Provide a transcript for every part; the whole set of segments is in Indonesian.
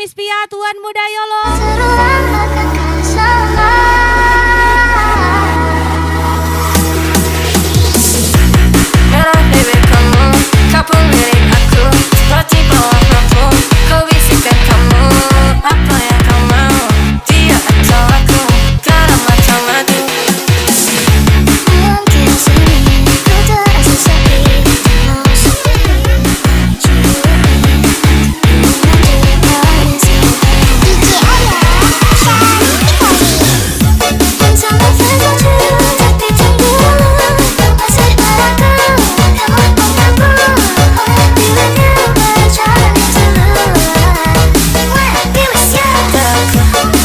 Miss Pia, Tuan Muda Yolo. Terulang akan sama. Merah bebek kamu, kapur lirik aku, seperti bawah lampu. Kau bisikan kamu, apa yang kau mau? Dia atau aku, garam atau madu. Malam tidak sunyi, ku terasa sepi. Mau sepi, DJ Ayah, bersama sesuatu tapi cemburu. Masih padaku, kamu mengaku. Bilangnya berjalan dulu. Pilih siapa?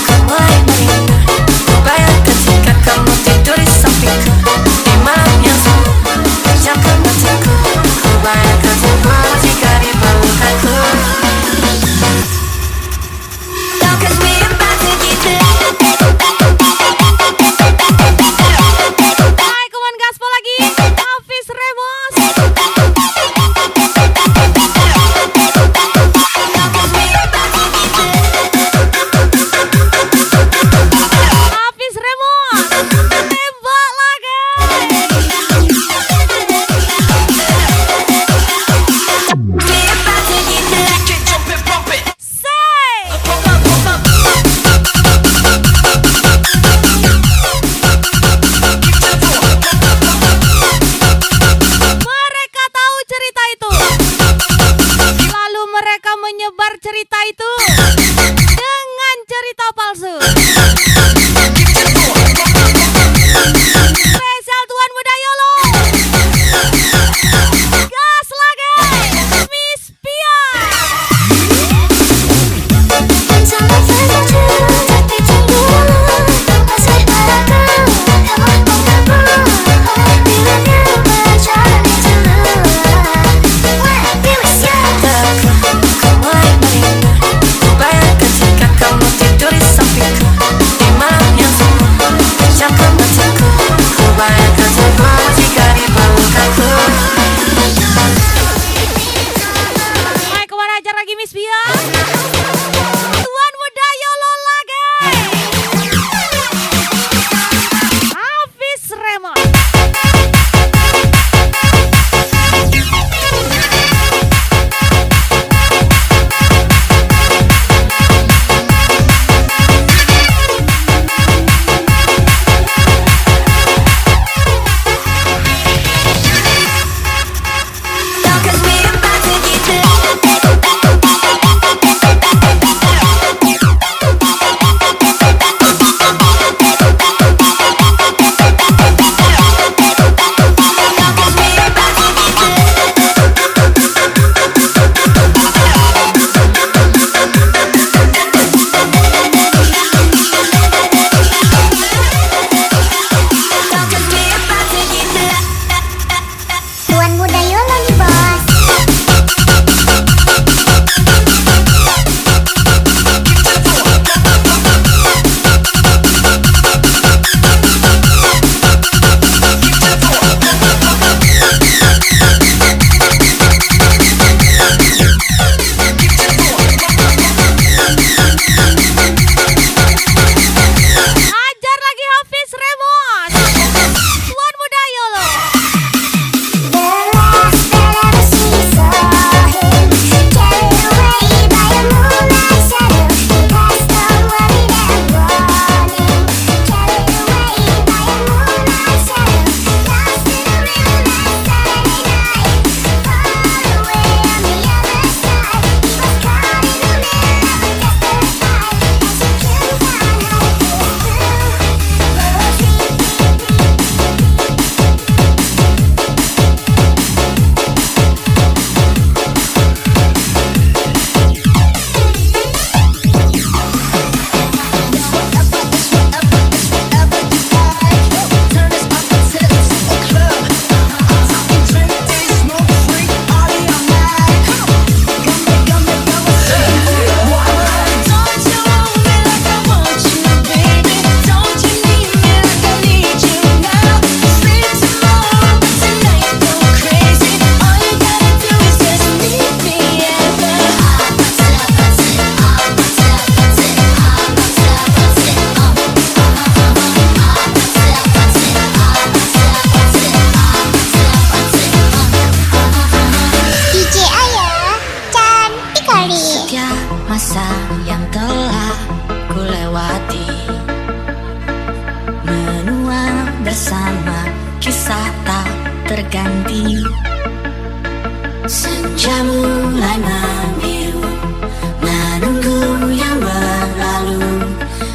Kau mulai merindu, ku bayangkan jika kamu tidur di sampingku. Di malam yang sunyi, pejamkan mataku. Ku bayangkan semua jika di pelukanku. Don't catch me about to get Hai, kawan gaspol lagi. Hafiz Remos. Hafiz Remos. Tembak lagi. Say. Mereka tahu cerita itu. Lalu mereka menyebar cerita itu dengan cerita palsu. Spesial Tuan Muda Yolo. Gas lagi. Miss Pia. Bersama sesuatu tapi cemburu. Masih padaku, kamu mengaku. Bilangnya berjalan dulu. Pilih siapa? Kau mulai merindu, ku bayangkan jika kamu tidur di sampingku. Di malam yang sunyi, pejamkan mataku. Ku bayangkan semua jika di pelukanku. Hai, kawan ajar lagi Miss Pia. Tuan Muda Yolo lagi. Hafiz Remos. Don't catch me about to get masa-masa yang telah kulewati, menua bersama kisah tak terganti. Senja mulai membiru, menunggu yang berlalu.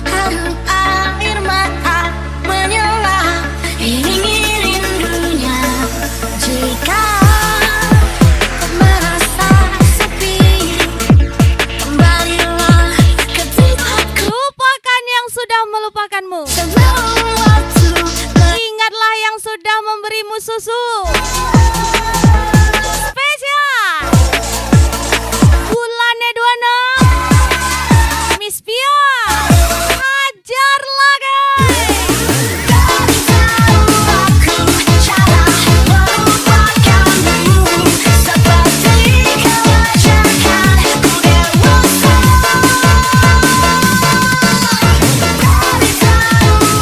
Harum air mata menyala, iringi rindunya. Jika kau merasa sepi, kembalilah ke tempatku. Lupakan yang sudah melupakanmu. Sebelum waktu Ingatlah yang sudah memberimu susu. Spesial bulannya 26 Miss Pia, hajarlah guys. aku cara melupakanmu, seperti kau ajarkan ku dewasa. Dari tahu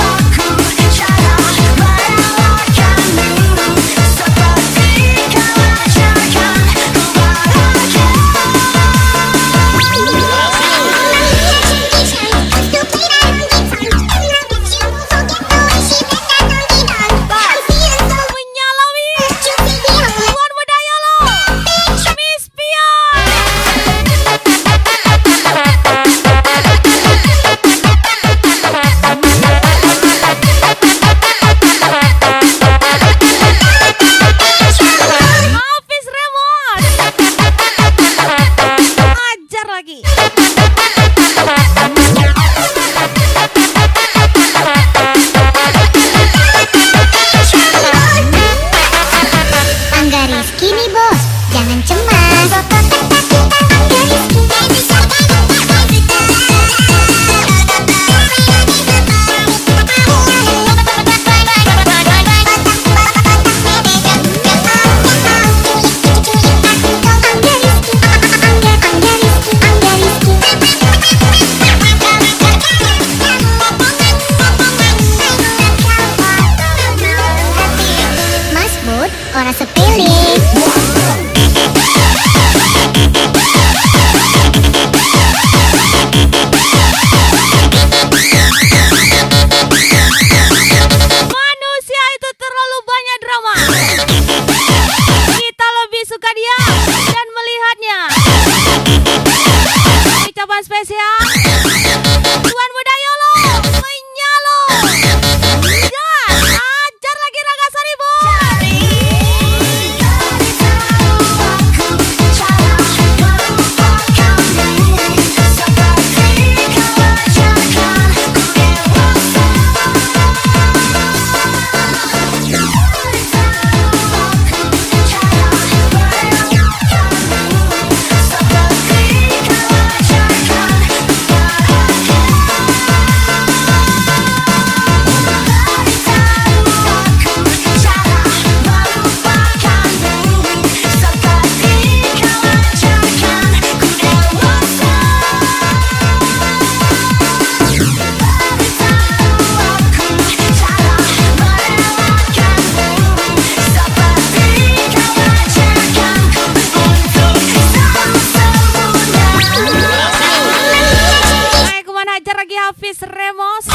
aku cara merelakanmu, seperti kau ajarkan ku bahagia. Menyalawi Tuan Budaya lo Miss Pia. Hafiz Remon, ajar lagi. Angga Rizky nih bos, jangan cemas. Angga Rizky. Mas Bud, orang sepele. Manusia itu terlalu banyak drama. Kita lebih suka dia dan melihatnya. Ucapan spesial Tuan Budaya lo menyalo. Dan ajar lagi Raga Sari bos. Naik kemana ajar lagi Hafiz Remos.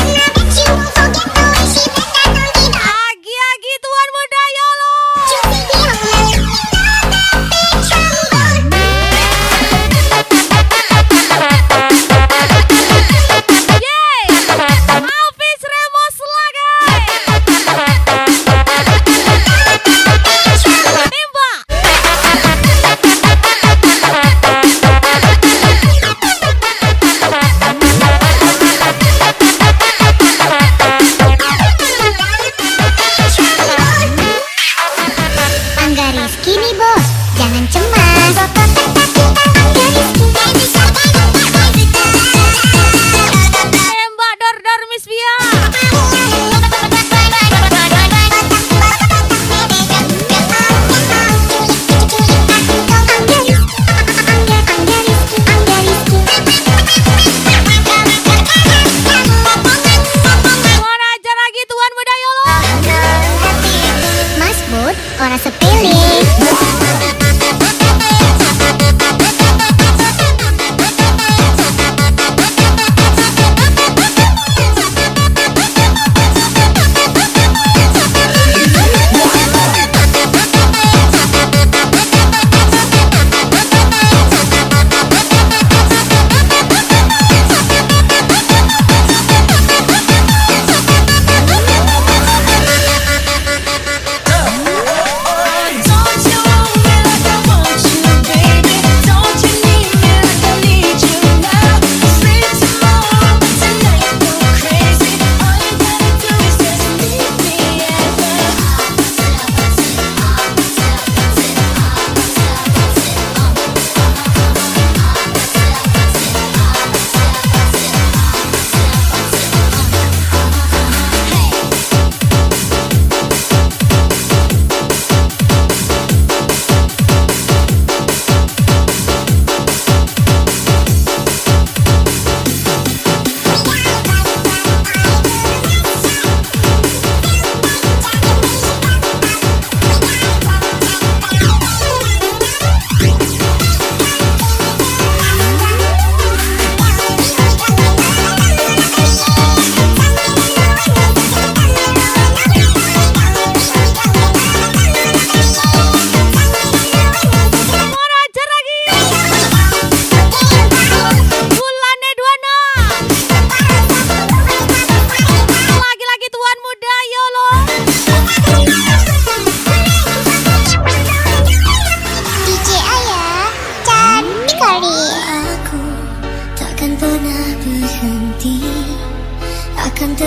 Agi-agi Tuan Budaya lo. Yeay, Hafiz Remos lah guys. Timba.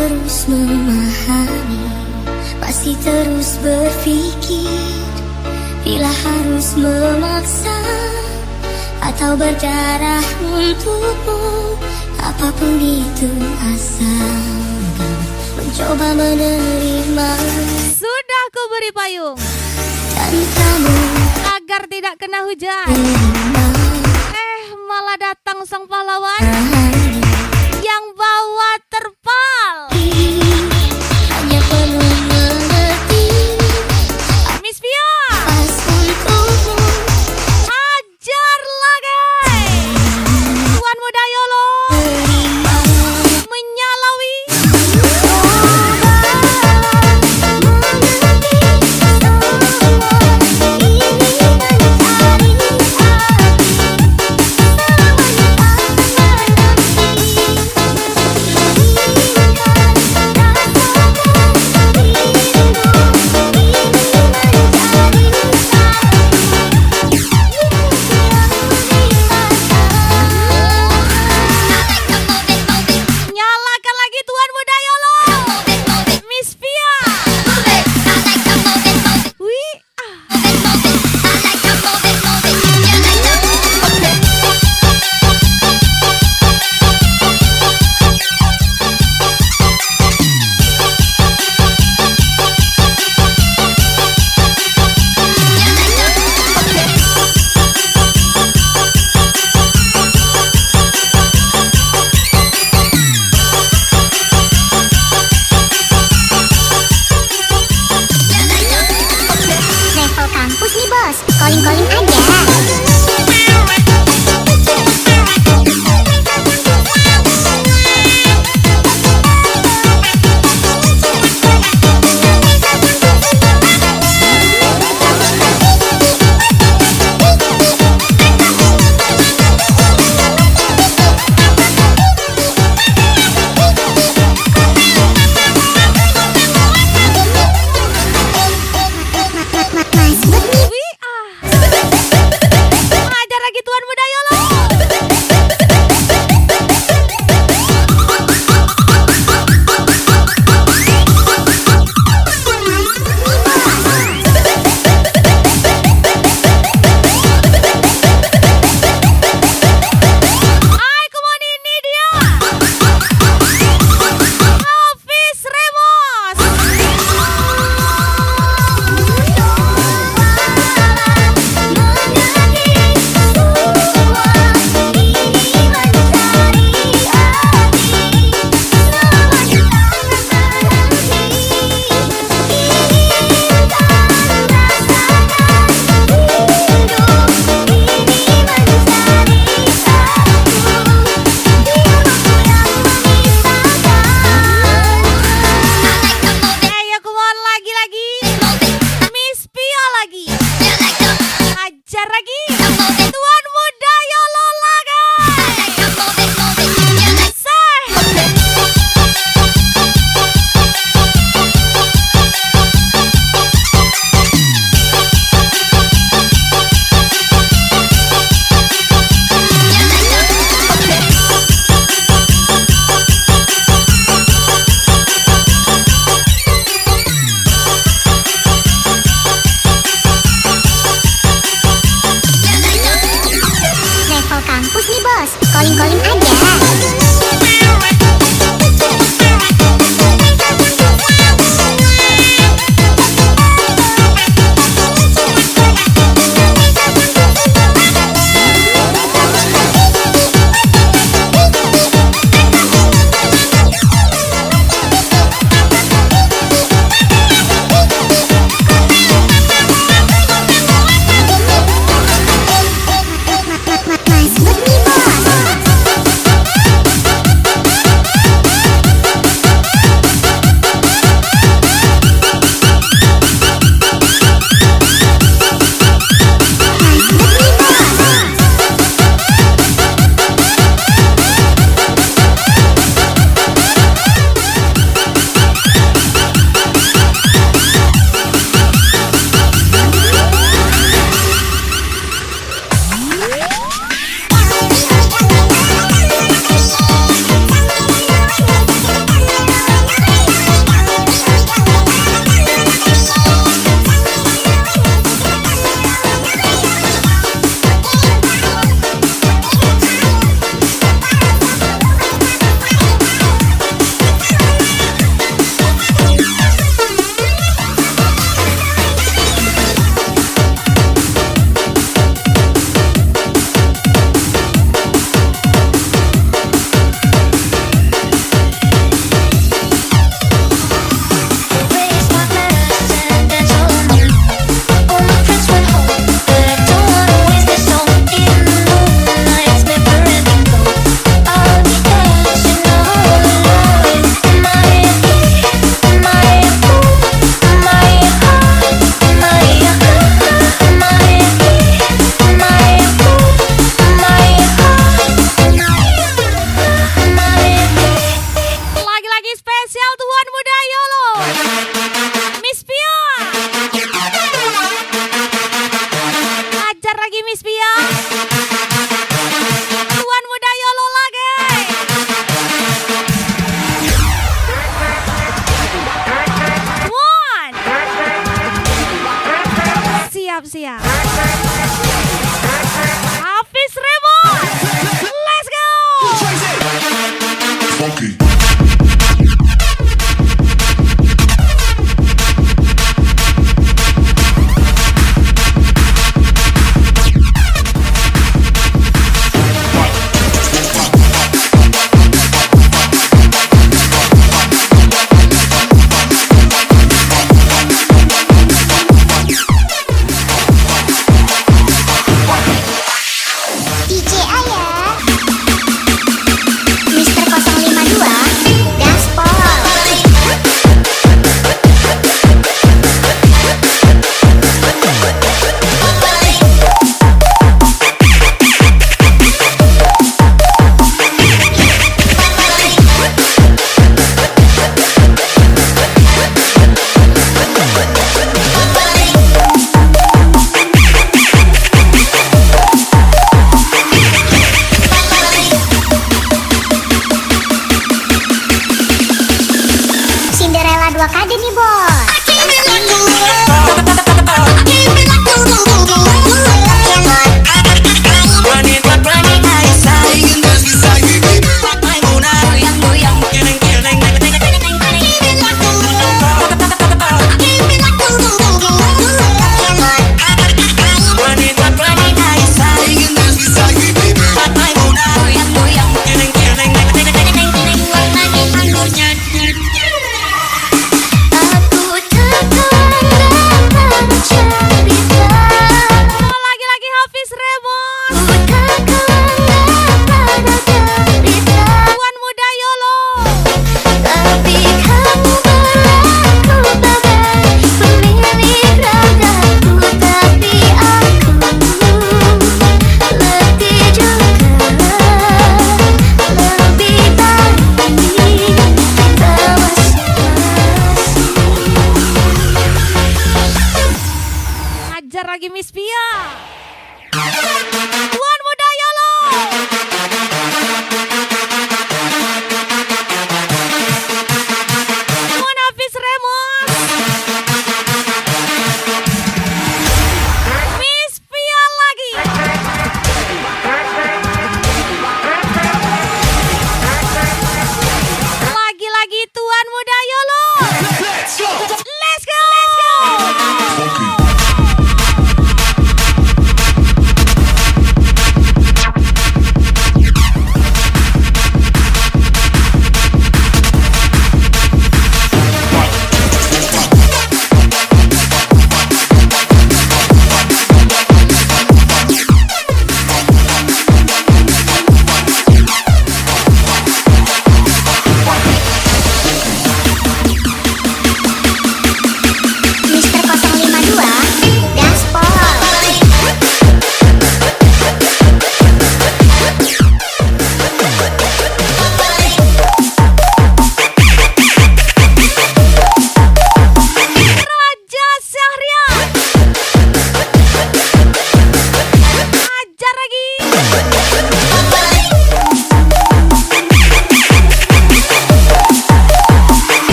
terus memahami, masih terus berpikir, bila harus memaksa atau berdarah untukmu. Apapun itu asal mencoba menerima. Sudah ku beri payung Dan kamu agar tidak kena hujan. menerima. Malah datang sang pahlawan Hanya yang bawa terpal. perlu mengerti, Miss Pia, pas untukmu. ajarlah guys. Tuan Muda Yolo Terima. menyalawi. Nyalakan lagi Tuan Muda Yolo. Miss Pia. Wih, Level kampus nih bos, calling-calling aja. Mas buat nih. wih, ajar lagi Tuan Muda Yolo. Ay, come on, ini dia. Hafiz Remos. Ya come on, lagi-lagi. Miss Pia lagi. Ajar lagi. Tuan Muda Yolo lagi. Seh. Level kampus nih bos, calling-calling aja. Mas buat nih bos. siap. Hafiz Remon, let's go. Funky. DJ Ayah Mister 052 Gaspol. Cinderella 2KD nih bos. Lagi-lagi Hafiz Remon, Tuan Muda Yolo. Tapi kamu berlaku bagai pemilik ragaku. Tapi aku letih juga. Lebih baik kita masing-masing. Ajar lagi Miss Pia. Tuan Muda Yolo. Tuan Hafiz Remon, Miss Pia lagi. Lagi-lagi Tuan Muda Yolo. Let's go. Funky.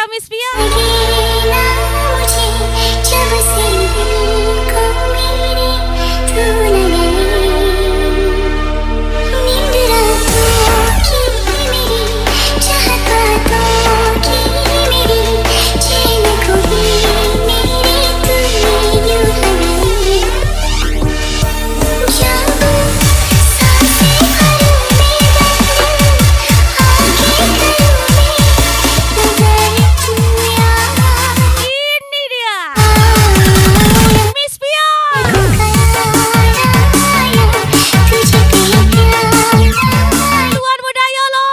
spesial Miss Pia. लगेगा मुझे जब से दिल को मेरे तू लगाए नींद रातों की मेरी चाहतों की मेरी चैन को ही मेरे तूने यूं हराए जाऊं सांसें भरूं मैं आगे Ini dia Miss Pia. Tuan muda Yolo.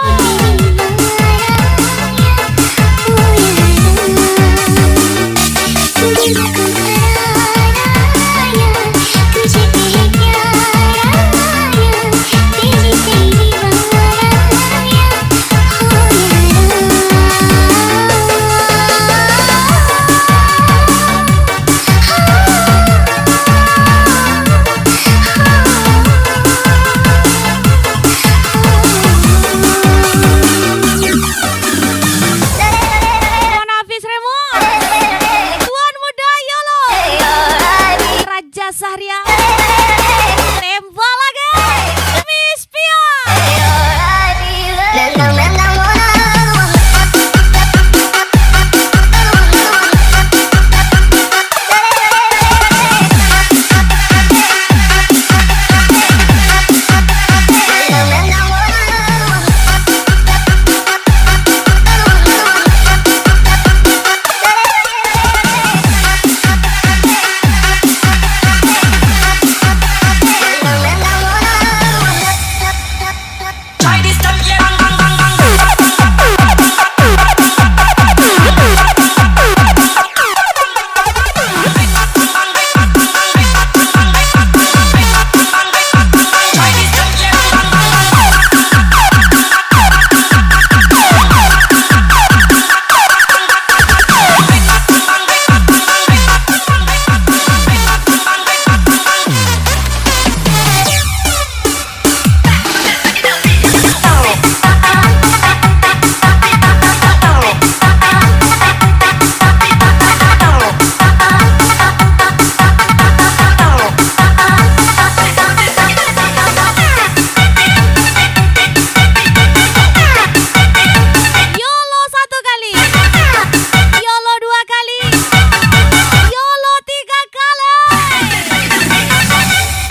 Tuan Hafiz Remon. Tuan muda Yolo. Raja Sahria. Tembak lagi Miss Pia. Try this stuff, yeah, bang, bang, bang, Try this stuff, yeah, bang, bang, Yolo 1 kali. Yolo 2 kali. Yolo 3 kali.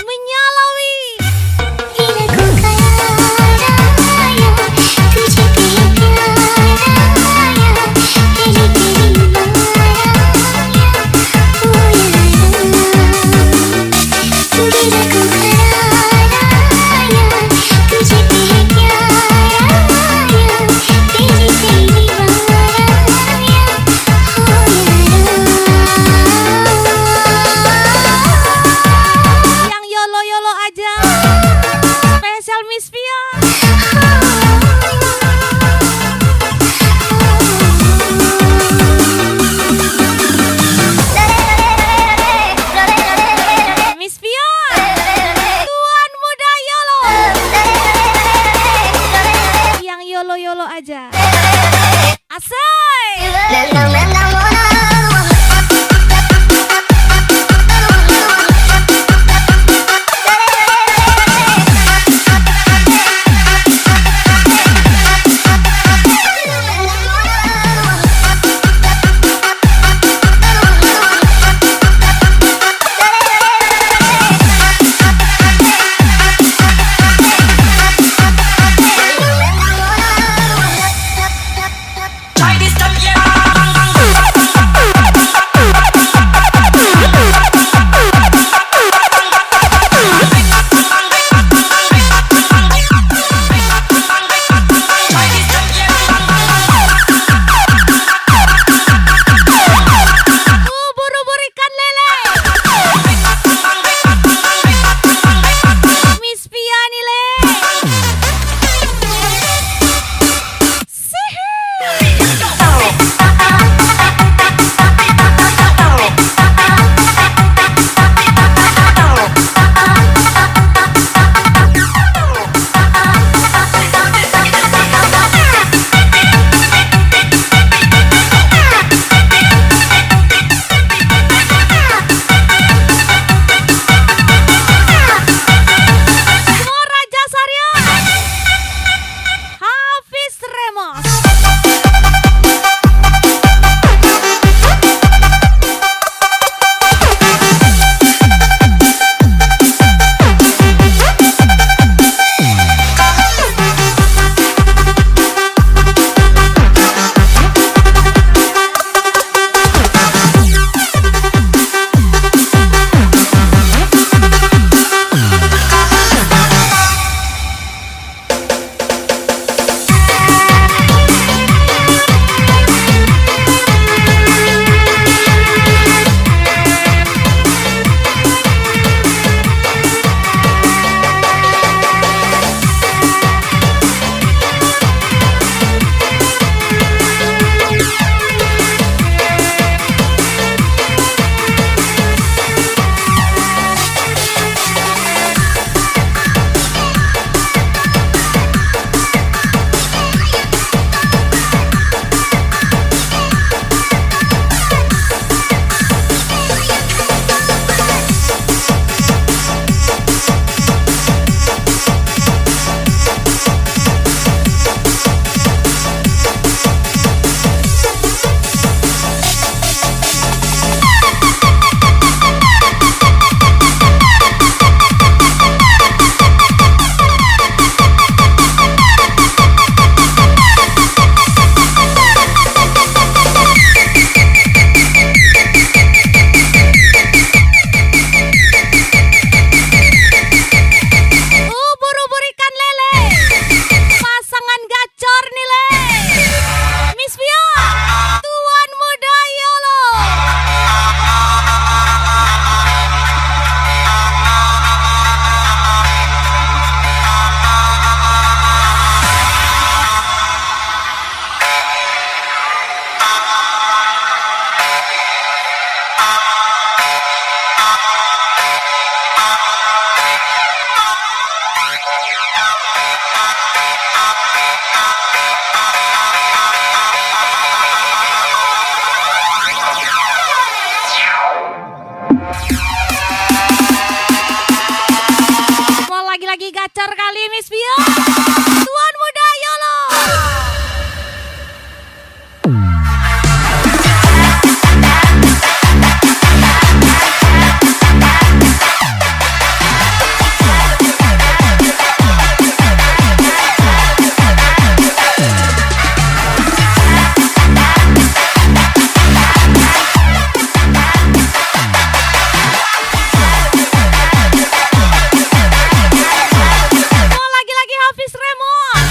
Menyalawi. Yang Yolo-Yolo aja. Spesial Miss Pia. Miss Pia. Tuan muda Yolo. Yang Yolo-Yolo aja. Asai. Try this stuff, yeah, bang, bang, bang. Oh, lagi-lagi Hafiz Remon.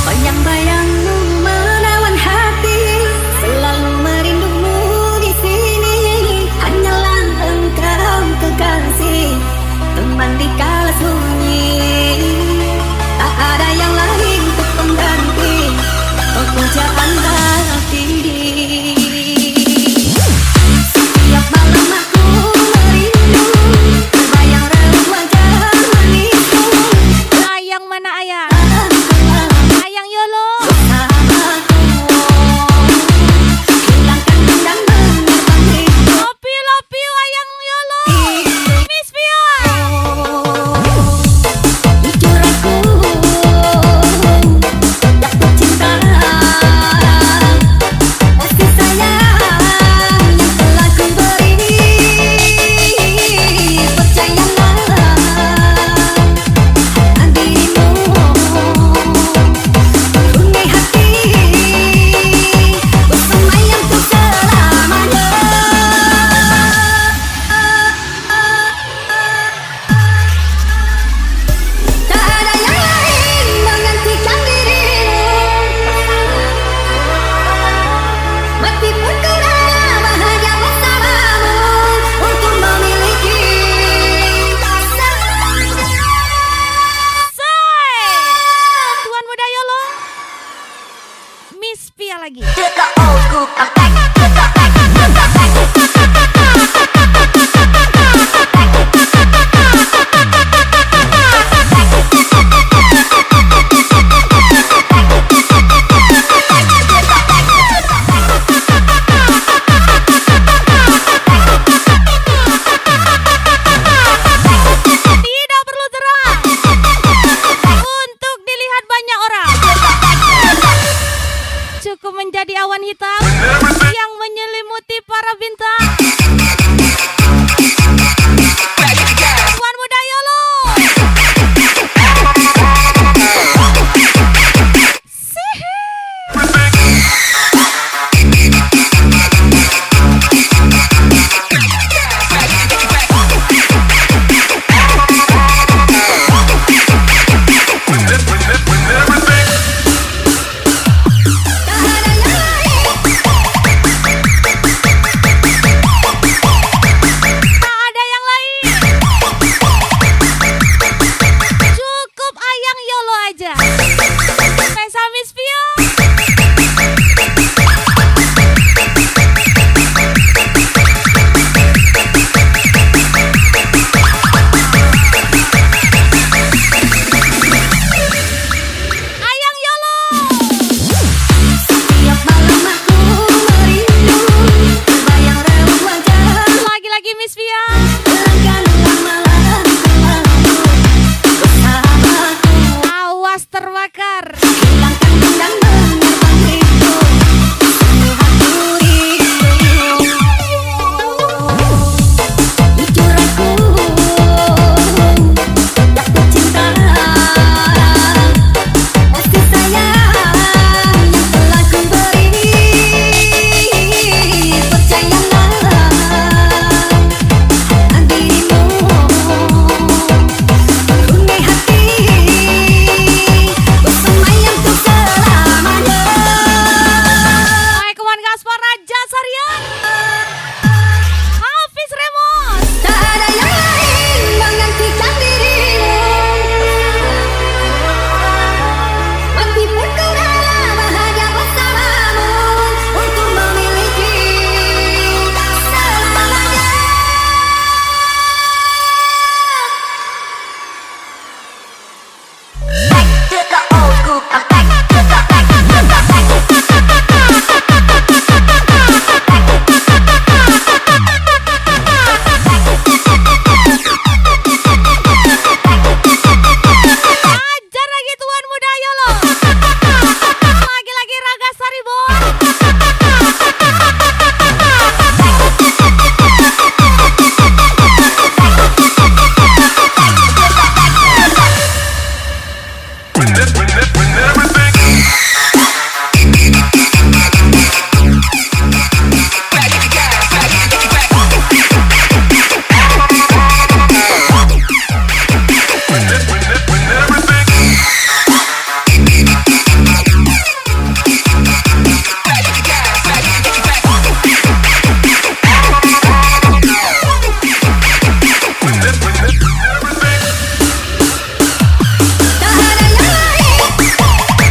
Bayang-bayangmu menawan hati, selalu merindumu di sini. Hanyalah engkau kekasih, teman di kala sunyi. Tak ada yang lain untuk pengganti pekerjaan hati. Setiap malam aku merindu, terbayang raut wajah manismu. Ayang mana ayang? Ayang Yolo. Love you ayang Yolo. Miss Pia. Jujur aku jatuh cinta, kasih sayang yang telah ku beri. Percayalah dirimu, bunyi hati bersemayam untuk selamanya. Tak ada yang lain menggantikan dirimu. Mati pun ku rela bahagia bersamamu untuk memiliki Say. Tuan muda Yolo. Miss Pia lagi. Tidak perlu terang untuk dilihat banyak orang. Cukup menjadi awan hitam yang menyelimuti para bintang. Tuan muda Yolo. Tak ada yang lain. Cukup ayang Yolo aja. Tessa Miss Pia. Ayang Yolo. Setiap malam aku merindu, terbayang raut wajah. Lagi-lagi Miss Pia. Gelangkanlah malam kelabu bersamaku. Awas terbakar. Hilangkan dendam menyerang rindu, penuh hati rindu. Jujur aku jatuh cinta, kasih sayang yang telah ku beri. Percayalah dirimu, bunyi hati bersemayam Tak ada yang lain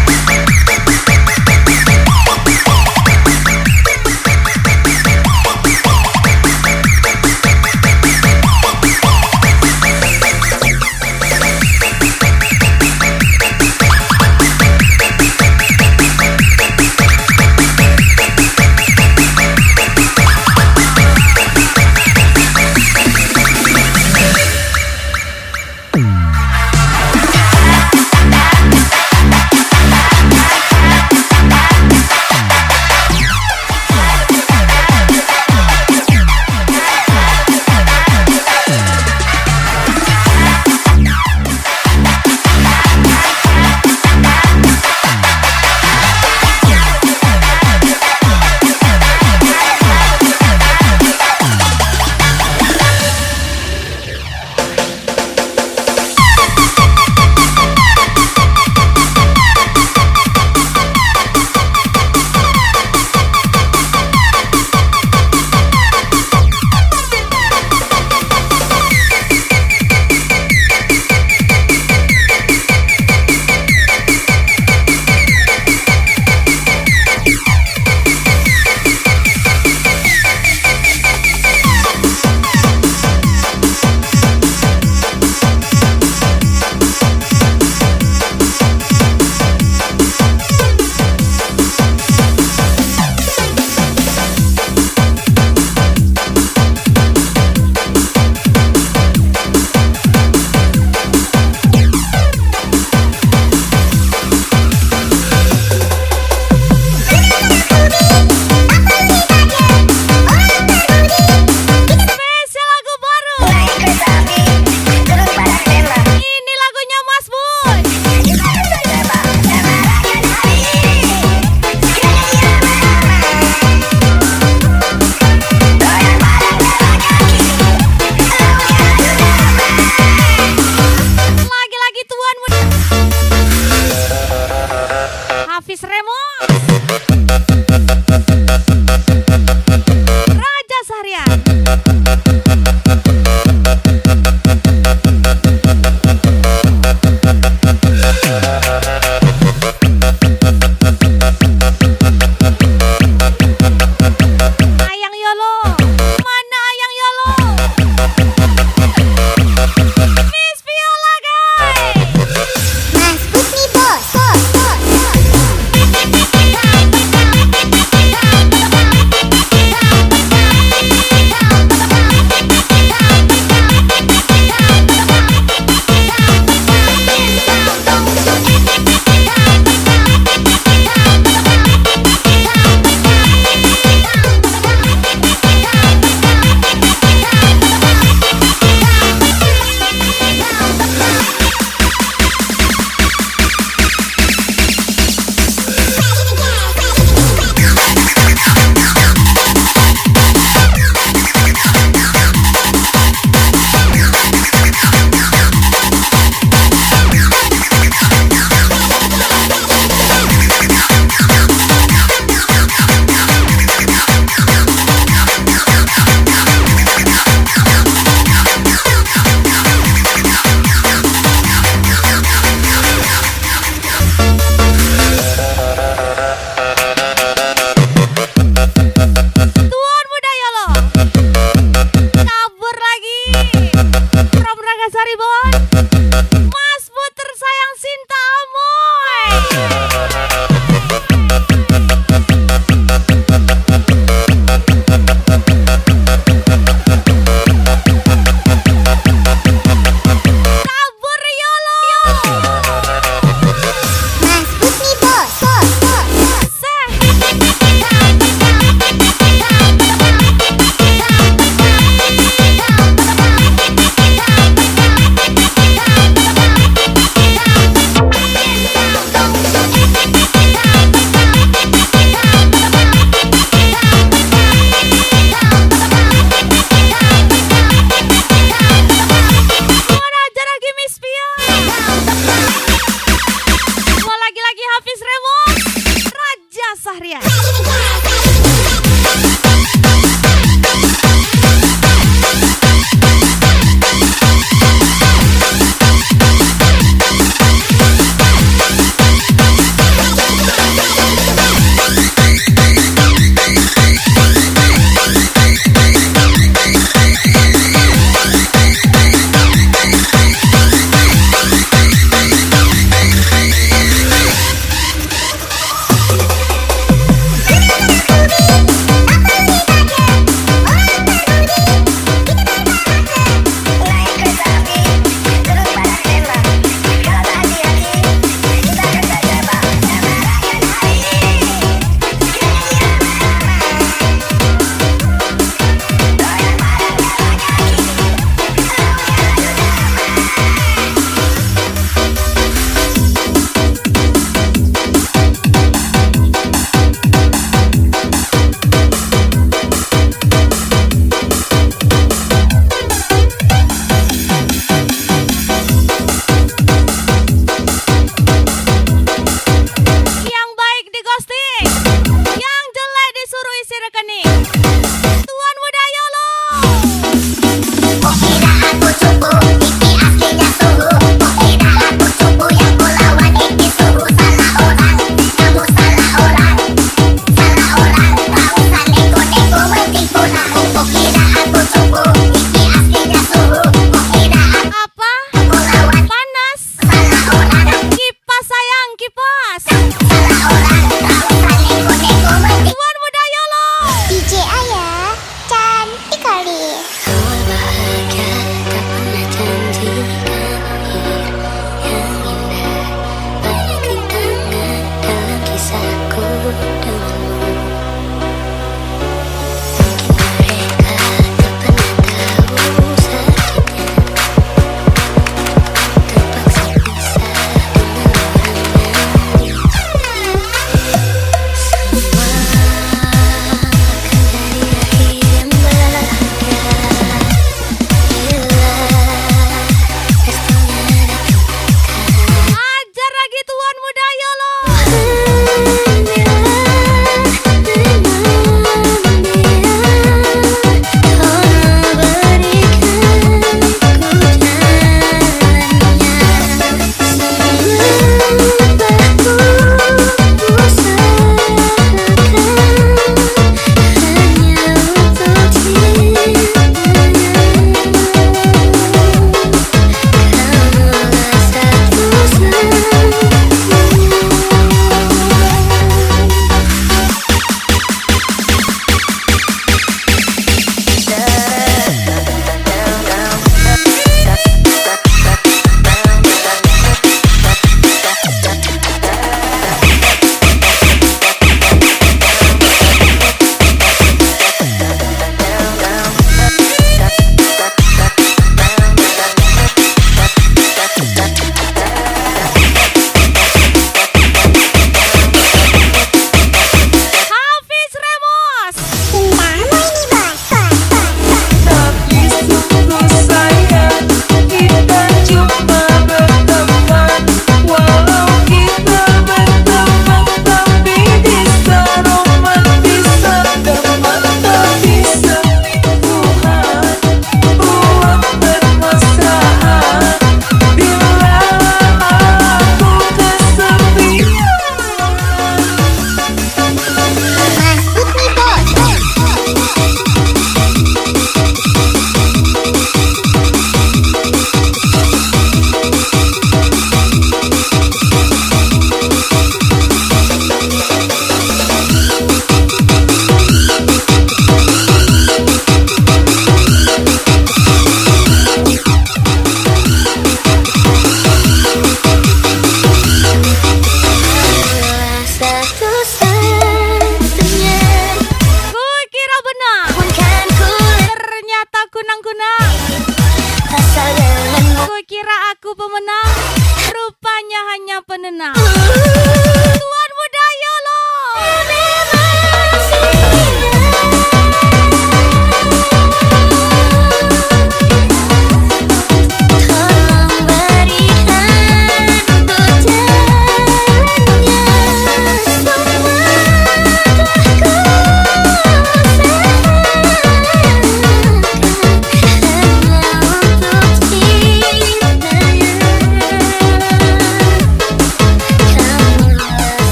Nah